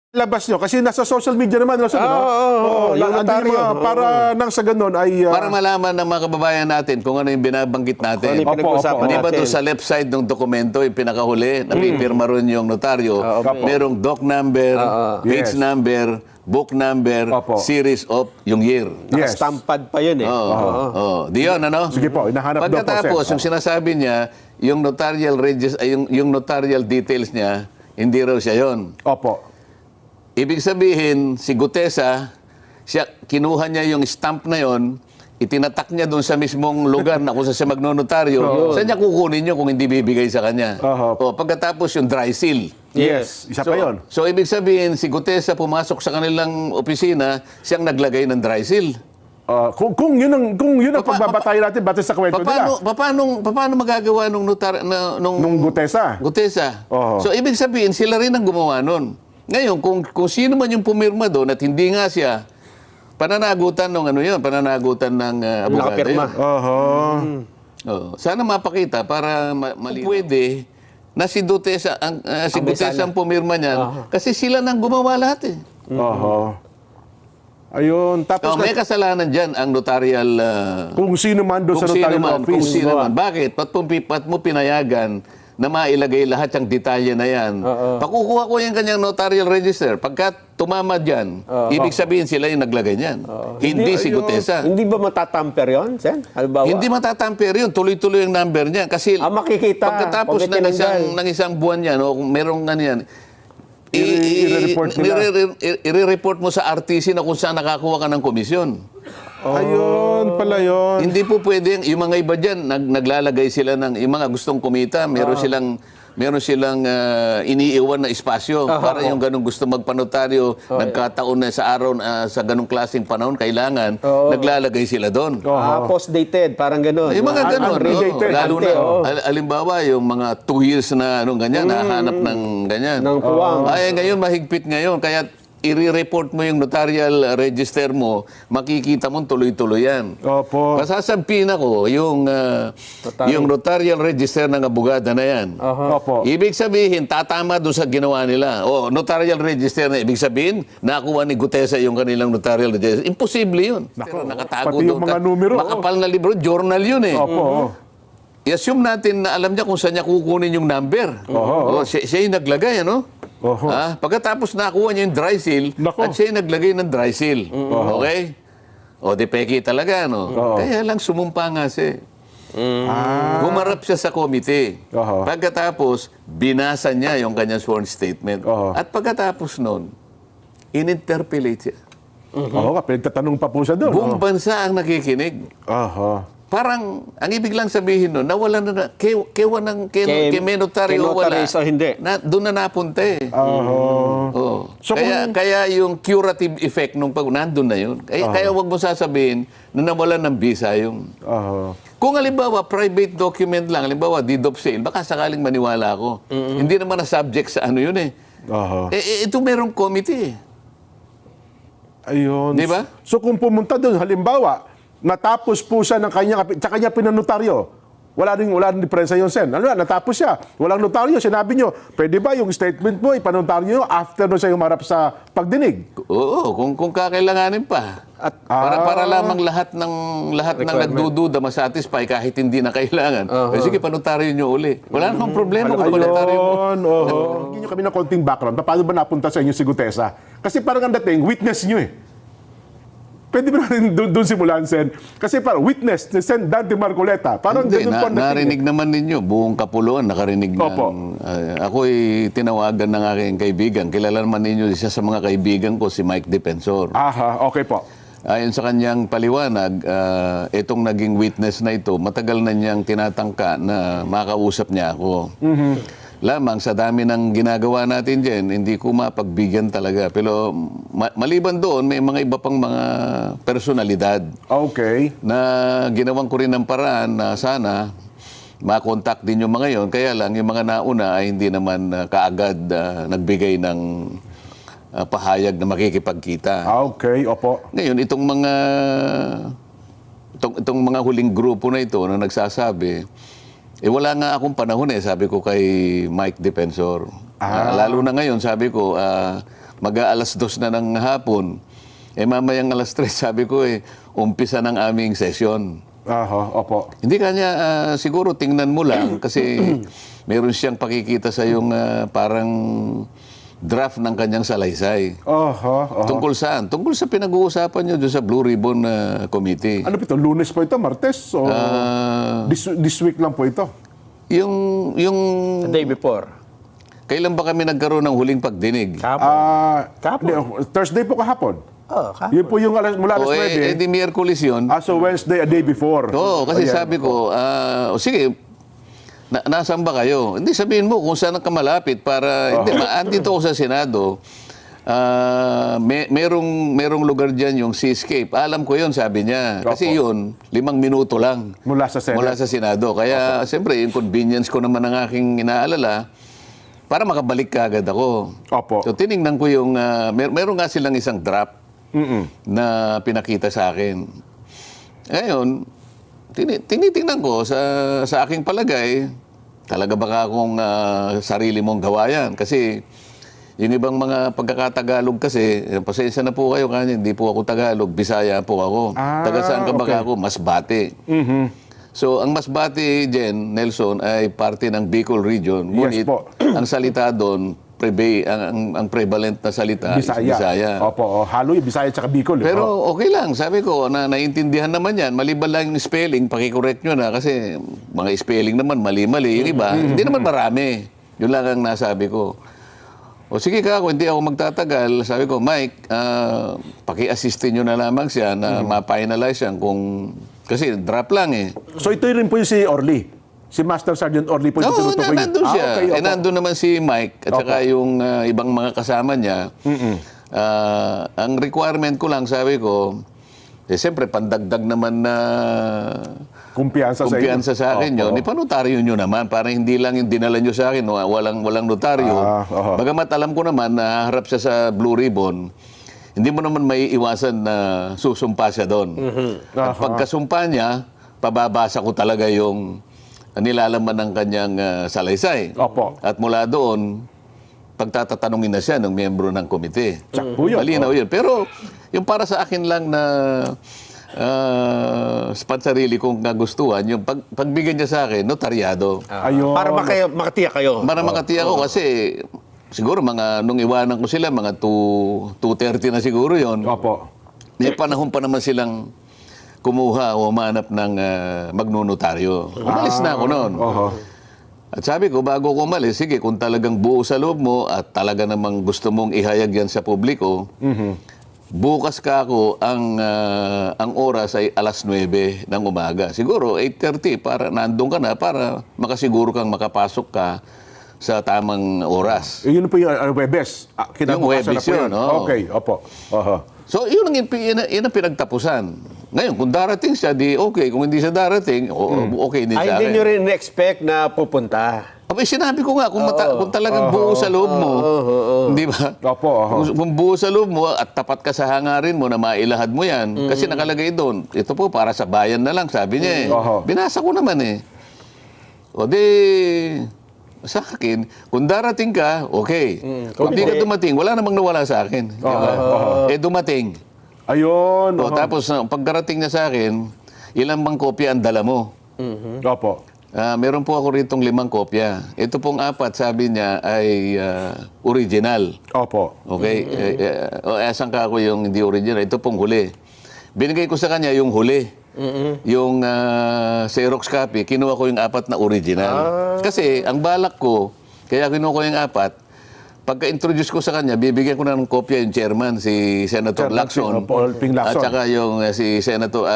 labas nyo? Kasi nasa social media naman. yung notaryo. Para nang sa ganun ay... Para malaman ng mga kababayan natin kung ano yung binabanggit natin. Ano yung pinag-usapan Di ba natin? doon sa left side ng dokumento, yung pinakahuli, napipirma ron yung notaryo, merong doc number, page Yes. number, book number, Opo. series of yung year. Yes. Nakastampad pa yun eh. Di yun, ano? Sige po, hinahanap daw po, Pagkatapos, sir. yung sinasabi niya, yung notarial yung notarial details niya, hindi raw siya yun. Opo. Ibig sabihin, si Gutesa, kinuha niya yung stamp na yon, itinatak niya doon sa mismong lugar na kung saan siya magnonotaryo, saan niya kukunin yun kung hindi bibigay sa kanya? Pagkatapos yung dry seal. Yes. Isa pa yun. So, ibig sabihin, si Gutesa pumasok sa kanilang opisina, siyang naglagay ng dry seal. Kung yun ang pagbabatayan natin batay sa kwento nila. Paano magagawa nung Nung Gutesa. Gutesa? Oo. So, ibig sabihin, sila rin ang gumawa nun. Ngayon, kung sino man yung pumirma doon at hindi nga siya, pananagutan ng pananagutan ng abogado Nakapirma. yun. Sana mapakita para malinaw. Pwede na si Gutesa ang pumirma niyan kasi sila nang gumawa lahat eh. Ayun. Tapos May kasalanan dyan ang notarial kung sino man doon sa notarial office. Kung sino man. Bakit? Ba't mo pinayagan na mailagay lahat yung detalye na yan? Pakukuha ko yung kanyang notarial register. Pagka tumama dyan, ibig sabihin sila yung naglagay niyan. Hindi si Gutesa. Hindi ba matatamper yun, Sen? Halimbawa? Hindi matatamper yun. Tuloy-tuloy yung number niya. Kasi makikita. pagkatapos Pag ng isang buwan yan, o kung merong ganyan, i-report nila. i-report mo sa RTC na kung saan nakakuha ka ng komisyon. Ayun pala yun. Hindi po pwede. Yung mga iba dyan, naglalagay sila ng, yung mga gustong kumita, meron silang iniiwan na espasyo para yung ganong gusto magpanotaryo, nagkataon na sa araw, sa ganong klaseng panahon, kailangan, naglalagay sila doon. Post-dated, parang gano'n. Yung mga ganon. Undated. Lalo na, alimbawa, yung mga 2 years na ganyan, nahanap ng ganyan. Ng puwang. Ay, ngayon, mahigpit ngayon. Kaya, i-report mo yung notarial register mo, makikita mo tuloy-tuloy yan. Opo. Pasasabihin ako, yung notarial register ng abogada na yan. Opo. Ibig sabihin, tatama doon sa ginawa nila. Notarial register na ibig sabihin, nakuha ni Gutesa yung kanilang notarial register. Imposible yun. Pero nakatago pati doon. yung mga numero, Makapal na libro, journal yun eh. Opo. I-assume natin na alam niya kung saan niya kukunin yung number. Siya yung naglagay, ano? Pagkatapos nakuha niya yung dry seal, at siya yung naglagay ng dry seal. Okay? Di peki talaga, no? Kaya lang sumumpa nga siya. Humarap siya sa komite. Pagkatapos, binasa niya yung kanyang sworn statement. At pagkatapos nun, in-interpellate siya. Oo, pinagtatanong pa po siya doon. Buong bansa ang nakikinig. Parang, ang ibig lang sabihin nun, nawala na, kay notaryo wala. So hindi. Doon na napunta eh. So Kaya yung curative effect nung nandun na yun. Kaya wag mo sasabihin na nawalan ng visa yung... Kung halimbawa, private document lang, halimbawa, deed of sale, baka sakaling maniwala ako. Hindi naman na subject sa ano yun eh. Ito merong committee eh. Ayun. Di ba? So kung pumunta doon, halimbawa, natapos po siya ng sa kanya pinanotaryo, wala rin diferensya yun, Sen. Natapos siya, walang notaryo, sinabi nyo, pwede ba yung statement mo, ipanotaryo nyo after nung siya humarap sa pagdinig? Oo, kung kakailanganin pa. At para lamang lahat ng nagdududa masatisfy kahit hindi na kailangan. Sige, panotaryo nyo uli. Wala namang problema kung panotaryo mo. Hindi nyo kami ng konting background. Paano ba napunta sa inyo si Gutesa? Kasi parang ang dating, witness nyo eh. Pwede ba natin doon simulan, Sen? Kasi parang witness ni Sen Dante Marcoleta. Parang Hindi, ganun po ang dating. narinig naman ninyo. Buong Kapuluan nakarinig ng... ako'y tinawagan ng aking kaibigan. Kilala naman ninyo isa sa mga kaibigan ko, si Mike Defensor. Okay po. Ayon sa kanyang paliwanag, itong naging witness na ito, matagal na niyang tinatangka na makausap niya ako. Lamang sa dami ng ginagawa natin dyan, hindi ko mapagbigyan talaga. Pero maliban doon, may mga iba pang mga personalidad. Okay. Na ginawan ko rin ng paraan na sana makontak din yung mga yon. Kaya lang, yung mga nauna ay hindi naman kaagad nagbigay ng pahayag na makikipagkita. Okay, opo. Ngayon, itong mga huling grupo na ito na nagsasabi, wala nga akong panahon sabi ko kay Mike Defensor. Lalo na ngayon, sabi ko, mag-aalas 2 na ng hapon. Mamayang alas 3, sabi ko umpisa ng aming session. Opo. Hindi kanya, siguro tingnan mo lang kasi meron siyang pakikita sa yung parang draft ng kanyang salaysay. Tungkol saan? Tungkol sa pinag-uusapan nyo doon sa Blue Ribbon Committee. Ano po ito? Lunes po ito? Martes? O this week lang po ito? Yung The day before. kailan ba kami nagkaroon ng huling pagdinig? Kahapon. Thursday po kahapon. Kahapon. Yun po yung mula alas 9. Di Miyerkules yun. So Wednesday, a day before. Oo, kasi Ayan. sabi ko, sige, nasaan ba kayo? Hindi, sabihin mo kung saan ka malapit para, hindi, andito ako sa Senado, merong lugar dyan yung Seascape. Alam ko yun, sabi niya. Kasi yun, 5 minuto lang. Mula sa Senate. Mula sa Senado. Kaya, siyempre, yung convenience ko naman ang aking inaalala, para makabalik ka agad ako. Opo. So, tiningnan ko yung, meron nga silang isang draft na pinakita sa akin. Ngayon, tinitingnan ko sa aking palagay, talaga baka akong sarili mong gawayan. Kasi yung ibang mga pagkakatagalog kasi, pasensya na po kayo kanya, hindi po ako Tagalog, Bisaya po ako. Taga saan ka baka ako? Masbate. So, ang Masbate, Jen, Nelson, ay parte ng Bicol Region. Ngunit, po. ang salita doon, ang prevalent na salita is Bisaya. Opo, halo yung Bisaya at Bicol. Pero okay lang, sabi ko, naiintindihan naman yan. Maliban lang yung spelling, pakicorrect nyo na kasi mga spelling naman, mali-mali. Yung iba, hindi naman marami. Yun lang ang nasabi ko. O sige ka, kung hindi ako magtatagal, sabi ko, Mike, paki-assistin nyo na lamang siya na ma-finalize yan kung... Kasi drop lang So ito rin po yung si Orly. Si Master Sergeant Orly po yung Oo, tinutukoy niyo. nandun siya. Okay, opo. Nandun naman si Mike at saka yung ibang mga kasama niya. Ang requirement ko lang, sabi ko, siyempre, pandagdag naman na Kumpiyansa sa inyo. kumpiyansa sa akin yun. Ipanotaryo nyo naman. Para hindi lang yung dinala nyo sa akin, walang notaryo. Bagamat alam ko naman na harap siya sa Blue Ribbon, hindi mo naman may iwasan na susumpa siya doon. At pagkasumpa niya, pababasa ko talaga yung nilalaman ng kanyang salaysay. Opo. At mula doon, pagtatatanungin na siya ng miyembro ng komite. Sakto yun. Malinaw yun. Pero yung para sa akin lang na sa pansarili kong kagustuhan, yung pagbigyan niya sa akin, notaryado. Ayun. Para makatiyak kayo. Para makatiyak ko kasi siguro nung iwanan ko sila, mga 2:30 na siguro yon. Opo. May panahon pa naman silang kumuha o humanap ng magnunotaryo. Umalis na ako noon. At sabi ko, bago ko umalis, sige, kung talagang buo sa loob mo at talaga namang gusto mong ihayag yan sa publiko, bukas ka ako, ang oras ay alas 9 ng umaga. Siguro 8:30 para nandun ka na para makasiguro kang makapasok ka sa tamang oras. Yun po yung Webes. Yung Webes yun, oo. Okay, opo. So, yun ang pinagtapusan. Ngayon, kung darating siya, di okay. Kung hindi siya darating, okay din sa Hindi akin. nyo rin expect na pupunta. Abay, sinabi ko nga, kung talagang buo sa loob mo, di ba? Opo. Kung buo sa loob mo at tapat ka sa hangarin mo na mailahad mo yan, kasi nakalagay doon, ito po para sa bayan na lang, sabi niya Binasa ko naman O di, sa akin, kung darating ka, okay. Kung di ka dumating, wala namang nawala sa akin. Diba? Dumating. Ayun. Tapos, pagdarating niya sa akin, ilang bang kopya ang dala mo? Opo. Meron po ako ritong 5 kopya. Ito pong 4, sabi niya, ay original. Opo. Okay? Asan ka ako yung hindi original? Ito pong huli. Binigay ko sa kanya yung huli. Yung Xerox copy, kinuha ko yung 4 na original. Kasi, ang balak ko, kaya kinuha ko yung 4, pagka-introduce ko sa kanya, bibigyan ko na ng kopya yung chairman, si Senator Lacson. Ping Lacson. At saka yung si Senator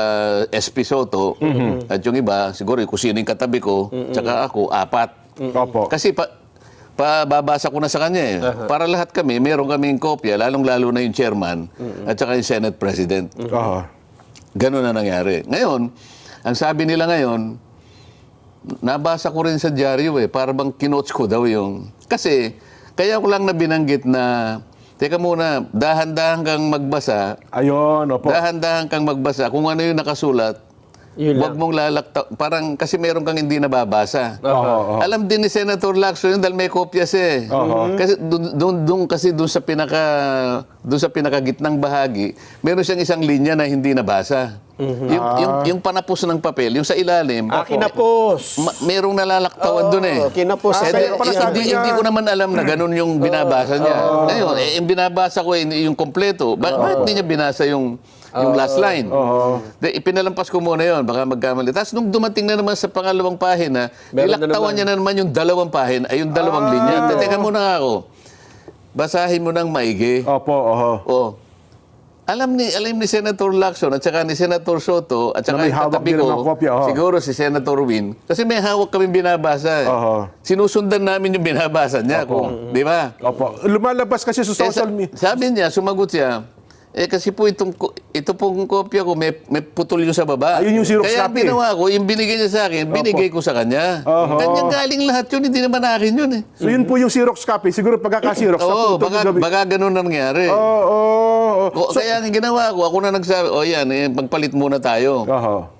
SP Soto. At yung iba, siguro kung sino yung katabi ko, tsaka ako, 4. Opo. Kasi babasa ko na sa kanya Para lahat kami, meron kaming kopya, lalong-lalo na yung chairman at saka yung Senate President. Ganun na nangyari. Ngayon, ang sabi nila ngayon, nabasa ko rin sa dyaryo para bang kinotes ko daw yung... Kasi, kaya ko lang na binanggit na, teka muna, dahan-dahan kang magbasa. Ayun, opo. Dahan-dahan kang magbasa. Kung ano yung nakasulat, Yun Huwag mong lalaktaw. Parang kasi meron kang hindi nababasa. Oo. Alam din ni Senator Lacson yun dahil may kopya siya eh. Kasi doon sa pinakagitnang bahagi, meron siyang isang linya na hindi nabasa. Yung panapos ng papel, yung sa ilalim. Kinapos. Merong nalalaktawan doon eh. Kinapos. kaya pala sabi niya- Hindi ko naman alam na ganun yung binabasa niya. Ngayon, yung binabasa ko yung kompleto. Bakit hindi niya binasa yung last line? Ipinalampas ko muna yon, baka magkamali. Tapos nung dumating na naman sa pangalawang pahina, Meron na nilaktawan niya na naman yung dalawang pahina, ay yung dalawang linya. Teka muna nga ako. Basahin mo ng maigi. Opo, oho. Oh. Alam ni Senator Lacson at saka ni Senator Soto at saka Na may yung hawak katabi din ko, ng kopya, oh. siguro si Senator Win, kasi may hawak kami binabasa. Oho. Sinusundan namin yung binabasa niya. Di ba? Opo. Lumalabas kasi sa social media. Sabi niya, sumagot siya, kasi po ito pong kopya ko, may putol yung sa baba. Ayun yung Xerox Kaya copy. ginawa ko, yung binigay niya sa akin, binigay ko sa kanya. Oho. Kanyang galing lahat yun, hindi naman akin yun eh. So yun po yung Xerox copy. Siguro pagkaka-Xerox. Oo, naputol yung gabi. baka ganun nangyari. Oo. Kaya ang ginawa ko, ako na nagsabi, yan, pagpalit muna tayo. Oho.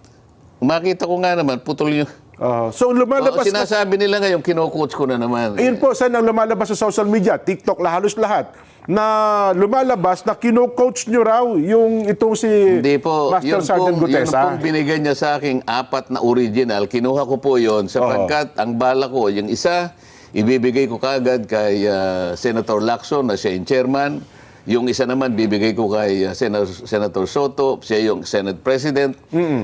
Makita ko nga naman, putol yung... Oho. So lumalabas sinasabi nila ngayon, kino-coach ko na naman. Ayun po, saan ang lumalabas sa social media, TikTok, halos lahat, na lumalabas na kino-coach nyo raw yung itong si Hindi po, Master Sergeant yun Gutesa. pong binigay niya sa aking 4 na original, kinuha ko po yon sapagkat ang bala ko, yung isa, ibibigay ko kagad kay Senator Lacson na siya yung chairman. Yung isa naman, bibigay ko kay Senator Soto, siya yung Senate President.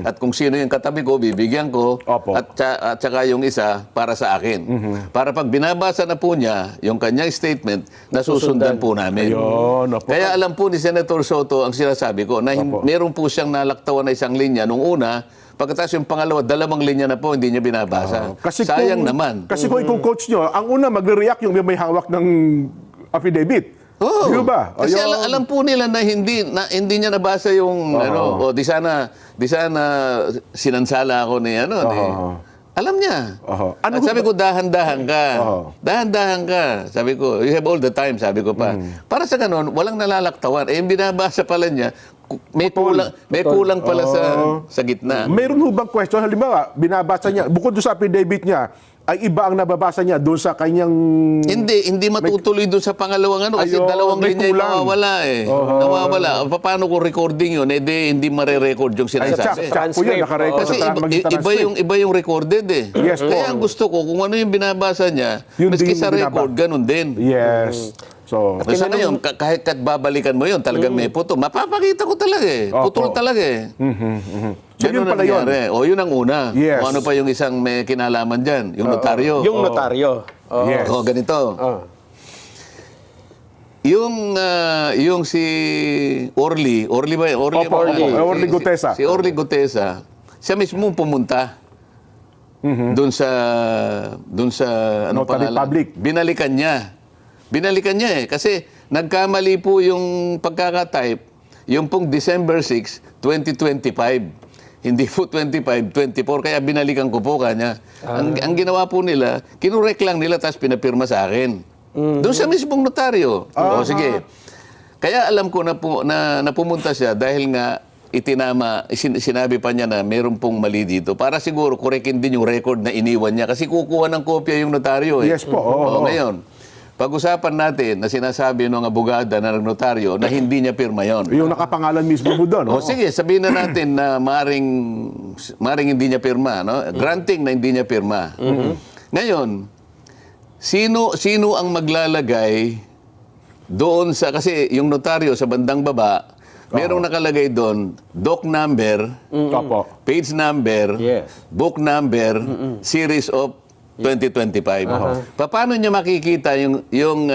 At kung sino yung katabi ko, bibigyan ko. Opo. At saka yung isa, para sa akin. Para pag binabasa na po niya, yung kanyang statement, nasusundan po namin. Ayun, opo. Kaya alam po ni Senator Soto ang sinasabi ko, na meron po siyang nalaktawan na isang linya nung una, pagkatapos yung pangalawa, 2 linya na po, hindi niya binabasa. Sayang naman. Kasi kung i-coach nyo, ang una magre-react yung may hawak ng affidavit. Oo. Di ba? Kasi Ayun. alam po nila na hindi niya nabasa yung di sana sinansala ako ni alam niya. At sabi ko dahan-dahan ka. Dahan-dahan ka. Sabi ko, you have all the time, sabi ko pa. Para sa ganun, walang nalalaktawan. Yung binabasa pala niya, may kulang pala sa gitna. Mayroon ho bang question? Halimbawa, binabasa niya, bukod doon sa affidavit niya, ay iba ang nababasa niya doon sa kanyang... Hindi matutuloy doon sa pangalawang kasi Ayun, 2 may linya yung kulang. nawawala eh. Nawawala. Paano kung recording yun? Hindi mare-record yung sinasabi. Tsaka po yun, nakarecord Kasi sa magitan ng script. iba yung recorded eh. Yes, po. Kaya ang gusto ko, kung ano yung binabasa niya, Yun maski din sa yung record, ganun din. Yes. So, Kasi ngayon, kahit babalikan mo yun, talagang may puto. Mapapakita ko talaga eh. Putol talaga eh. So, yun Ganun pala yun. nangyari. O yun ang una. Yes. O ano pa yung isang may kinalaman dyan? Yung notaryo. Yung notaryo. yes. O ganito. Yung si Orly ba? Opo, Orly Gutesa. Si Orly Gutesa, siya mismo pumunta doon sa ano Notary pangalan? public. Binalikan niya eh kasi nagkamali po yung pagkaka-type yung pong December 6, 2025. Hindi po 25, 24 kaya binalikan ko po kanya. Ang ginawa po nila, kinurek lang nila tapos pinapirma sa akin. Doon sa mismong notaryo. O sige. Kaya alam ko na pumunta siya dahil nga sinabi pa niya na meron pong mali dito para siguro korekin din yung record na iniwan niya kasi kukuha ng kopya yung notaryo eh. Yes po, oo. Ngayon, pag-usapan natin na sinasabi ng abogada na nagnotaryo na hindi niya pirma yon. Yung nakapangalan mismo mo doon. O sige, sabihin na natin na maring hindi niya pirma, no? Granting na hindi niya pirma. Ngayon, sino ang maglalagay doon sa kasi yung notaryo sa bandang baba, merong nakalagay doon doc number, Opo. page number, Yes. book number, series of 2025. Paano niya makikita yung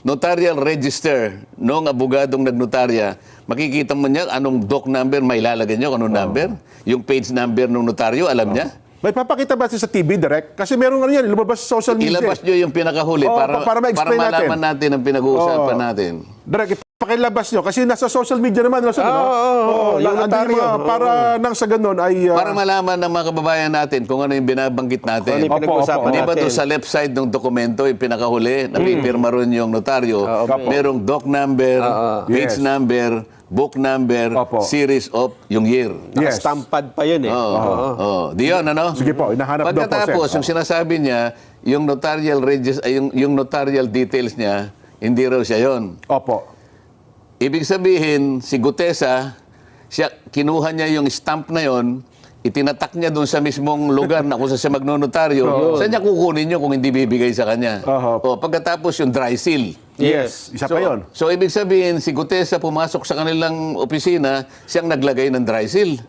notarial register ng abogadong nagnotarya? Makikita mo niya anong doc number may ilalagay niyo, anong number? Yung page number ng notaryo, alam niya? May papakita ba siya sa TV direct? Kasi meron nga yan, lumabas sa social media. Ilabas niyo yung pinakahuli Oo, para ma-explain malaman natin ang pinag-uusapan natin. Direct, pakilabas nyo. Kasi nasa social media naman. Nasa, yung notaryo. Para nang sa ganun ay... Para malaman ng mga kababayan natin kung ano yung binabanggit natin. Ano yung pinag-usapan Di ba natin? doon sa left side ng dokumento, yung pinakahuli, napipirma ron yung notaryo, okay. merong doc number, page Yes. number, book number, Opo. series of yung year. Yes. Nakastampad pa yun eh. Di yun, ano? Sige po, hinahanap daw po, Pagkatapos, Sen. yung sinasabi niya, yung notarial yung notarial details niya, hindi raw siya yon. Opo. Ibig sabihin, si Gutesa, kinuha niya yung stamp na yon, itinatak niya doon sa mismong lugar na kung saan siya magnonotaryo, saan niya kukunin yun kung hindi bibigay sa kanya? Pagkatapos yung dry seal. Yes. Isa pa yun. So, ibig sabihin, si Gutesa pumasok sa kanilang opisina, siyang naglagay ng dry seal.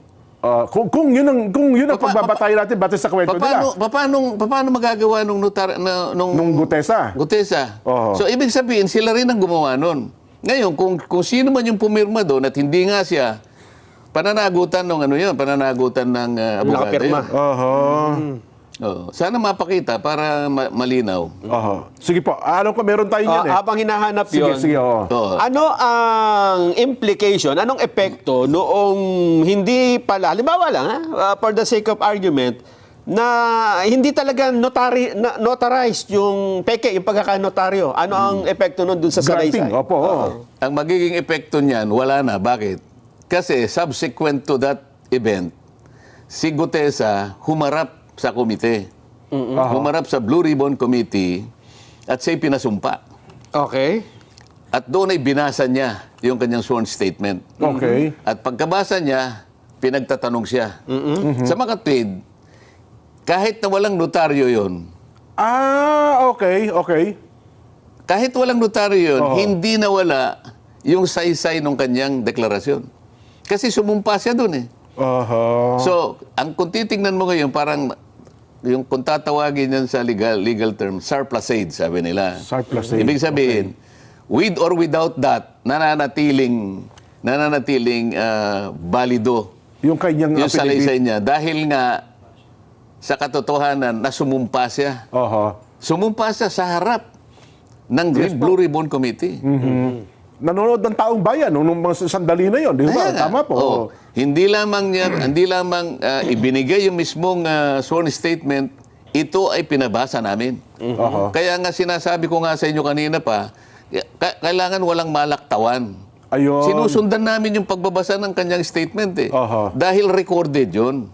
Kung yun ang pagbabatayan natin batay sa kwento nila. Paano magagawa nung Nung Gutesa. Gutesa? Oo. So, ibig sabihin, sila rin ang gumawa nun. Ngayon, kung sino man yung pumirma doon at hindi nga siya, pananagutan ng pananagutan ng abogado Nakapirma. yun. Sana mapakita para malinaw. Sige po. Alam ko meron tayo yan eh. Habang hinahanap Sige, yun, sige. Oo. ano ang implication, anong epekto noong hindi pala, halimbawa lang, for the sake of argument, na hindi talaga notarized yung peke, yung pagkakanotaryo. Ano ang epekto nun dun sa Granting. salaysay? Opo. Ang magiging epekto niyan, wala na. Bakit? Kasi subsequent to that event, si Gutesa humarap sa komite. Humarap sa Blue Ribbon Committee at siya'y pinasumpa. Okay. At doon ay binasa niya yung kanyang sworn statement. Okay. At pagkabasa niya, pinagtatanong siya. Sa makatwid, kahit na walang notaryo yon, Okay. Okay. kahit walang notaryo yun, hindi nawala yung saysay ng kanyang deklarasyon. Kasi sumumpa siya doon eh. So, kung titingnan mo ngayon, parang yung kung tatawagin yan sa legal term, surplusage, sabi nila. Surplusage. Ibig sabihin, with or without that, nananatiling balido Yung kanyang yung salaysay niya. Dahil nga, sa katotohanan, na sumumpa siya. Sumumpa siya sa harap ng Blue Ribbon Committee. Nanonood ng taong bayan nung mga sandali na yon, di ba? Tama po. Hindi lamang ibinigay yung mismong sworn statement, ito ay pinabasa namin. Kaya nga sinasabi ko nga sa inyo kanina pa, kailangan walang malaktawan. Ayun. Sinusundan namin yung pagbabasa ng kanyang statement eh. Dahil recorded yun.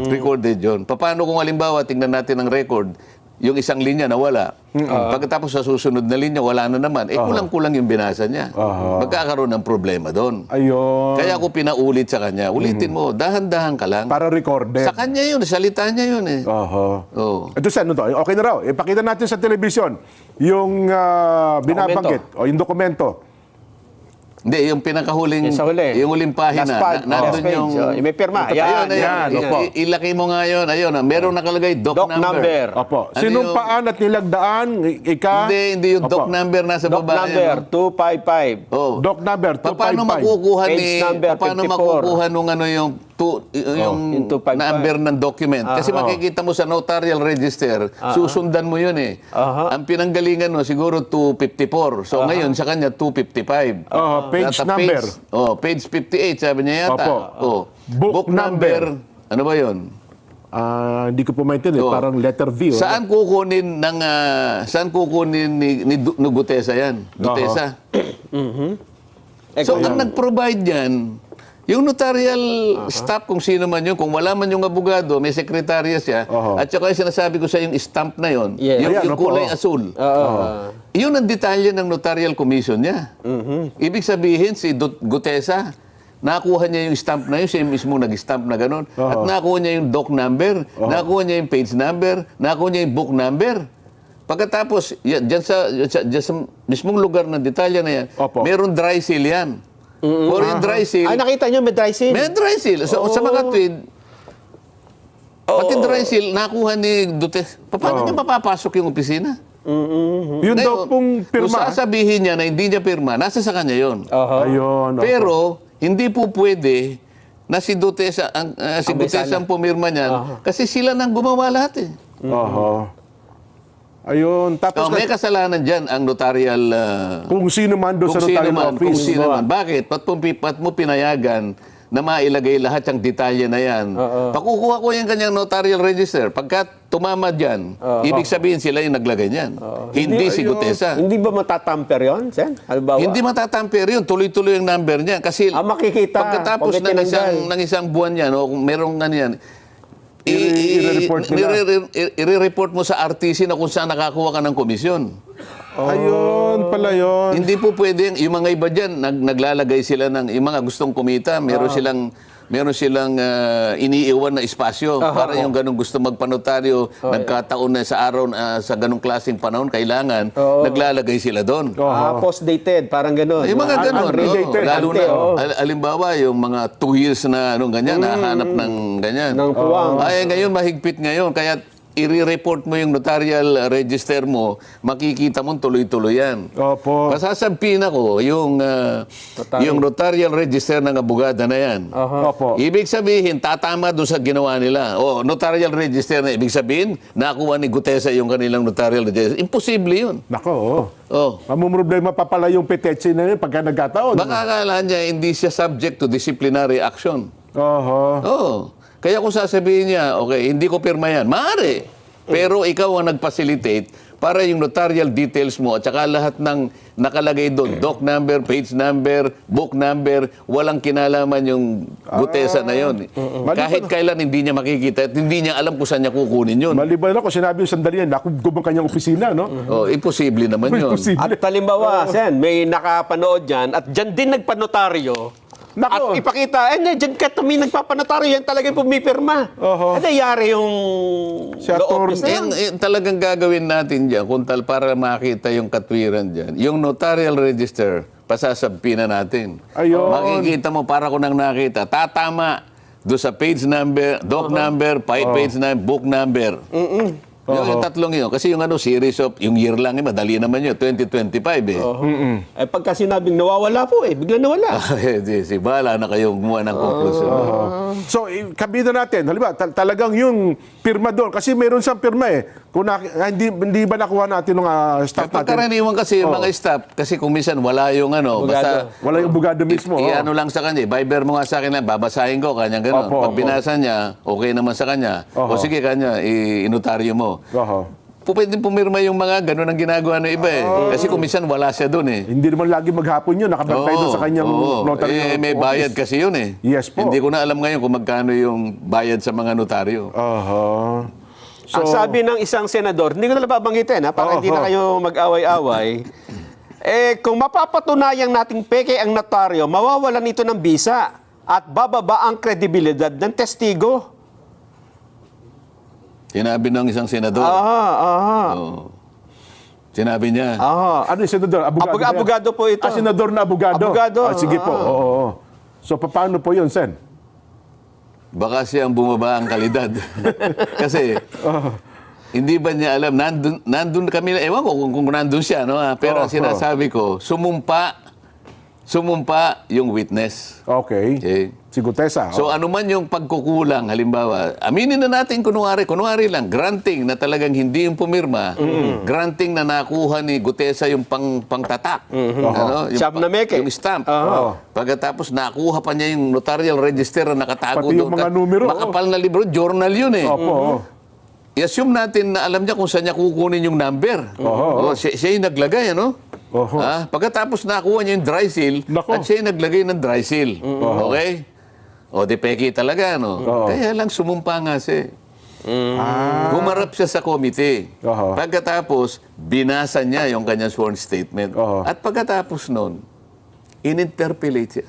Recorded yun. Paano kung halimbawa, tingnan natin ang record, yung isang linya nawala. Pagkatapos sa susunod na linya, wala na naman. Kulang-kulang yung binasa niya. Magkakaroon ng problema doon. Ayun. Kaya ako pinaulit sa kanya. Ulitin mo, dahan-dahan ka lang. Para recorded. Sa kanya yun, salita niya yun eh. Ito sa ano to? Okay na raw. Ipakita natin sa telebisyon yung binabanggit o yung dokumento. Hindi, yung pinakahuling, Yung sa huli. yung huling pahina, last nandun page. yung... May pirma. Ayun. opo. Ilaki mo nga yun. Ayun, merong nakalagay, doc number. Opo. Ano Sinumpaan at nilagdaan, Hindi yung doc number nasa Doc baba. number 255. Oh. Doc number 255. Paano makukuha Page number 54. nung ano yung yung 255. number ng document? Kasi makikita mo sa notarial register, susundan mo yun eh. Ang pinanggalingan mo siguro 254. So ngayon sa kanya 255. Page At number. Page 58 sabi niya yata. Book number. Ano ba yun? Hindi ko po maintindihan. Parang letter V. Saan kukunin ni Gutesa yan? Gutesa. So, ang nag-provide yan, yung notarial staff, kung sino man yun, kung wala man yung abogado, may sekretarya siya, at saka yung sinasabi ko sa yung stamp na yun, yung kulay asul. Yun ang detalye ng notarial commission niya. Ibig sabihin, si Gutesa, nakuha niya yung stamp na yun, siya mismo nag-stamp na gano'n, at nakuha niya yung doc number, nakuha niya yung page number, nakuha niya yung book number. Pagkatapos, dyan sa mismong lugar ng detalye na yan, meron dry seal yan. Or yung dry seal. Nakita niyo may dry seal? May dry seal. So, sa mga tweet, pati dry seal, nakuha ni Duterte. Paano niya mapapasok yung opisina? Yun daw pong Kung pirma. sasabihin niya na hindi niya pirma, nasa sa kanya yun. Ayun. Pero, hindi po pwede na si Duterte ang pumirma niyan kasi sila nang gumawa lahat eh. Ayun. Tapos May kasalanan dyan ang notarial... kung sino man doon sa notarial kung office. sino man. Bakit? Ba't mo pinayagan na mailagay lahat yung detalye na yan? Pakukuha ko yung kanyang notarial register. Pagka tumama dyan, ibig sabihin sila yung naglagay niyan. Hindi si Gutesa. Hindi ba matatamper yun, Sen? Halimbawa, Hindi matatamper yun. Tuloy-tuloy yung number niya. Kasi makikita. pagkatapos Pag tinanggal. ng isang buwan yan, o kung merong ano yan, I-report nila. i-report mo sa RTC na kung saan nakakuha ka ng komisyon. Ayun pala yun. Hindi po pwede yung mga iba diyan naglalagay sila ng yung mga gustong kumita, meron silang iniiwan na espasyo para yung ganung gusto magpanotaryo, nagkataon na sa araw sa ganung klaseng panahon kailangan, naglalagay sila doon. Post-dated, parang gano'n. Yung mga ganun, unrelated. lalo na, Oo. alimbawa, yung mga 2 years na anong ganyan, nahanap ng ganyan. Ng puwang. Ay, ngayon, mahigpit ngayon. Kaya, i-report mo yung notarial register mo, makikita mo tuloy-tuloy yan. Opo. Pasasabihin ako, yung notarial register ng abogada na yan. Opo. Ibig sabihin, tatama doon sa ginawa nila. O, notarial register na ibig sabihin, nakuha ni Gutesa yung kanilang notarial register. Imposible yun. Nako, oh. Oh. Mamumroblema pa pala yung petetsya na yun pagka nagkataon. Baka akala niya hindi siya subject to disciplinary action. Oho. Oo. Kaya kung sasabihin niya, okay, hindi ko pirma yan, maaari. Pero ikaw ang nag-facilitate para yung notarial details mo at saka lahat ng nakalagay doon, doc number, page number, book number, walang kinalaman yung Gutesa na yun. Kahit kailan hindi niya makikita at hindi niya alam kung saan niya kukunin yun. Maliban ako, sinabi yung sandali yan, nakugub ang kanyang opisina, no? Oh, imposible naman yun. Imposible. At halimbawa, Sen, may nakapanood dyan at dyan din nagpanotaryo. Nako. At ipakita, dyan ka tumi nagpapanotaryo, yan talagang pumipirma. Oho. Yari yung Si law Atty. office na yan. Talagang gagawin natin dyan, para makita yung katwiran dyan. Yung notarial register, pasasabpi na natin. Ayun. Makikita mo, para ko nang nakita, tatama do sa page number, doc number, page number, book number. Yung tatlong yun. Kasi yung series of, yung year lang, madali naman yun, 2025 eh. Pagka sinabing nawawala po, bigla nawala. Si Bala na kayong gumawa ng conclusion. So, kabida natin, halimbawa, talagang yung pirma doon, kasi meron siyang pirma eh. Kung hindi ba nakuha natin ng staff natin? Pagkaraniwan kasi yung mga staff, kasi kung minsan wala yung basta Wala yung abogado mismo. i-ano lang sa kanya, Viber mo nga sa akin lang, babasahin ko, kanyang gano'n. Opo, Pag binasa niya, okay naman sa kanya. Oho. O sige, kanya, inotaryo mo. Oho. Pwede pumirma yung mga gano'n ang ginagawa ng iba eh. Kasi kung minsan wala siya doon eh. Hindi naman lagi maghapon yun, nakabantay doon sa kanyang notary. May bayad kasi yun eh. Yes po. Hindi ko na alam ngayon kung magkano yung bayad sa mga notaryo. Oho. Ang sabi ng isang senador, hindi ko na babanggitin, para hindi na kayo mag-away-away, kung mapapatunayang nating peke ang notaryo, mawawalan ito ng bisa at bababa ang kredibilidad ng testigo. Sinabi ng isang senador. Oo. Sinabi niya. Ano yung senador? Abogado, ba yan? Abogado po ito. Senador na abogado? Abogado. Sige po. Oo. So, paano po yun, Sen? Baka siyang bumaba ang kalidad. Kasi, hindi ba niya alam, nandun kami, ewan ko kung nandun siya, no? Pero ang sinasabi ko, sumumpa yung witness. Okay. Okay. Si Gutesa. So ano man yung pagkukulang, halimbawa, aminin na natin kunwari lang, granting na talagang hindi yung pumirma, granting na nakuha ni Gutesa yung pangtatak. Yung, Stamp na meke. Yung stamp. Pagkatapos nakuha pa niya yung notarial register na nakatago Pati yung doon. mga numero. Makapal na libro, journal yun eh. Opo. I-assume natin na alam niya kung saan niya kukunin yung number. Siya yung naglagay, ano? Pagkatapos nakuha niya yung dry seal, at siya yung naglagay ng dry seal. Okay? O, di peki talaga, no? Kaya lang sumumpa nga siya. Humarap siya sa committee. Pagkatapos, binasa niya yung kanyang sworn statement. At pagkatapos nun, in-interpellate siya.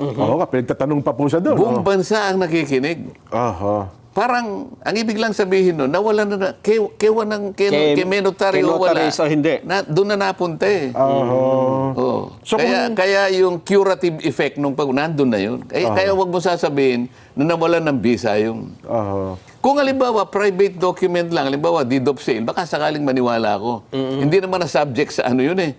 Oo nga, pinagtatanong pa po siya doon. Buong bansa ang nakikinig. Parang, ang ibig lang sabihin nun, nawala na, kay notaryo wala. Sa hindi. Doon na napunta eh. So, Kaya yung curative effect nung nandun na yun. Kaya wag mo sasabihin na nawalan ng visa yung... Kung halimbawa, private document lang, halimbawa, deed of sale, baka sakaling maniwala ako. Hindi naman na subject sa ano yun eh.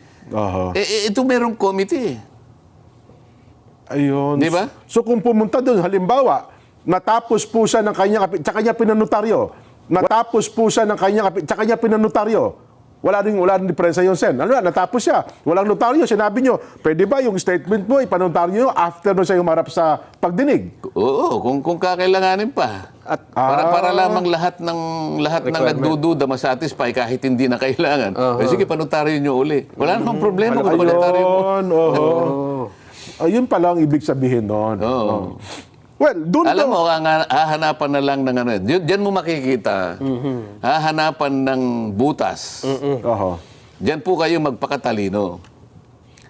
Ito merong committee eh. Ayun. Di ba? So kung pumunta doon, halimbawa, natapos po siya ng kanya pinanotaryo. Natapos po siya ng kanya pinanotaryo. wala rin diferensya yun, Sen. Ano na, natapos siya. Walang notaryo. Sinabi nyo, pwede ba yung statement mo, ipanotaryo nyo after nung siya humarap sa pagdinig? Oo, kung kakailanganin pa. At Para lamang lahat ng nagdududa masatisfy kahit hindi na kailangan. Sige, panotaryo nyo uli. Wala namang problema kung panotaryo mo. Ayun pala ang ibig sabihin noon. Oo. Well, doon Alam mo, hahanapan na lang ng ano. Diyan mo makikita. Hahanapan ng butas. Oho. Diyan po kayo magpakatalino.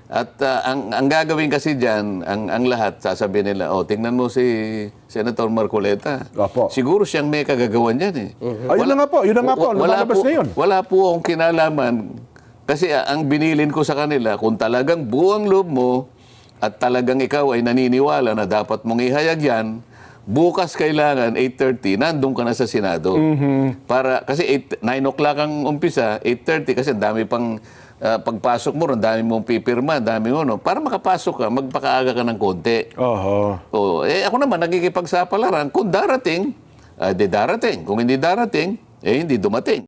At ang gagawin kasi diyan, ang lahat, sasabihin nila, tingnan mo si Senator Marcoleta. Opo. Siguro siyang may kagagawan yan eh. Ayun na nga po. Lumalabas na yun. Wala po akong kinalaman. Kasi ang binilin ko sa kanila, kung talagang buong loob mo, at talagang ikaw ay naniniwala na dapat mong ihayag yan, bukas kailangan 8:30, nandun ka na sa Senado. Kasi 9 o'clock ang umpisa, 8:30 kasi ang dami pang pagpasok mo, ang dami mong pipirma, ang dami mo, no? Para makapasok ka, magpakaaga ka ng konti. Oho. Ako naman, nakikipagsapalaran. Kung darating, di darating. Kung hindi darating, hindi dumating.